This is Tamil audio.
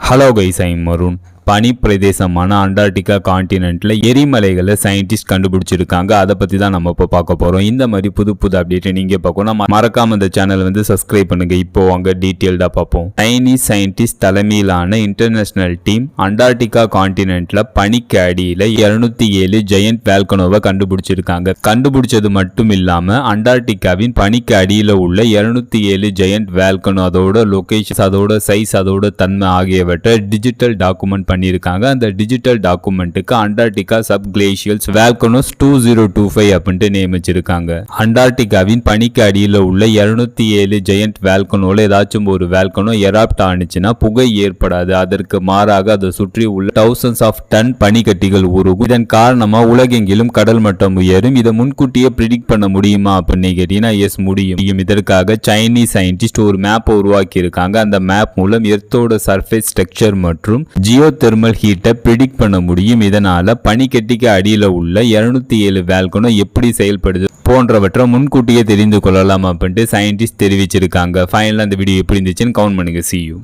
Hello guys, I'm Marun. பனி பிரதேசமான அண்டார்டிகா கான்டினென்ட்ல எரிமலைகளை சயின்டிஸ்ட் கண்டுபிடிச்சிருக்காங்க. அதை பத்தி தான் நம்ம இப்போ பார்க்க போறோம். இந்த மாதிரி புது அப்டேட் நீங்க பார்க்கணும். மறக்காம இந்த சேனல் வந்து சப்ஸ்கிரைப் பண்ணுங்க. இப்போ வாங்க டீட்டெயில்டா பார்ப்போம். சைனீஸ் சயின்டிஸ்ட் தலைமையிலான இன்டர்நேஷனல் டீம் அண்டார்டிகா கான்டினென்ட்ல பனிக்கு அடியில 207 ஜெயண்ட் வேல்கனோவை கண்டுபிடிச்சிருக்காங்க. கண்டுபிடிச்சது மட்டும் இல்லாம அண்டார்டிகாவின் பனிக்கு அடியில உள்ள 207 ஜெயண்ட் வேல்கனோ, அதோட லொகேஷன், அதோட சைஸ், அதோட தன்மை ஆகியவற்றை டிஜிட்டல் டாக்குமெண்ட் பண்ணிருக்காங்க. அந்த டிஜிட்டல் டாக்குமெண்ட்டுக்கு அண்டார்டிகா சப் கிளேஷியல்ஸ் வேல்கனோஸ் 2025 அப்படின்ட்டு நியமிச்சிருக்காங்க. அண்டார்டிகாவின் பனிக்கு அடியில் உள்ள 207 ஜெயண்ட் வேல்கனோல ஏதாச்சும் ஒரு வேல்கனோ எராப்ட் ஆனிச்சுன்னா புகை ஏற்படாது. அதற்கு மாறாக அதை சுற்றி உள்ள thousands of டன் பனிக்கட்டிகள் உருகும். இதன் காரணமா உலகெங்கிலும் கடல் மட்டம் உயரும். இதை முன்கூட்டியே பிரிடிக்ட் பண்ண முடியுமா அப்படின்னு கேட்டீங்கன்னா எஸ் முடியும். இதற்காக சைனீஸ் சயின்டிஸ்ட் ஒரு மேப் உருவாக்கி இருக்காங்க. அந்த மேப் மூலம் எர்த்தோட சர்ஃபேஸ் ஸ்ட்ரக்சர் மற்றும் ஜியோ தெர்மல் ஹீட்டை ப்ரிடிக்ட் பண்ண முடியும். இதனால பனிக்கட்டிக்கு அடியில் உள்ள 207 வேல்கனோ எப்படி செயல்படுது போன்றவற்றை முன்கூட்டியே தெரிந்து கொள்ளலாம் அப்படின்ட்டு சயின்டிஸ்ட் தெரிவிச்சிருக்காங்க. ஃபைனலாக அந்த வீடியோ எப்படி இருந்துச்சுன்னு கமெண்ட் பண்ணுங்க. See you.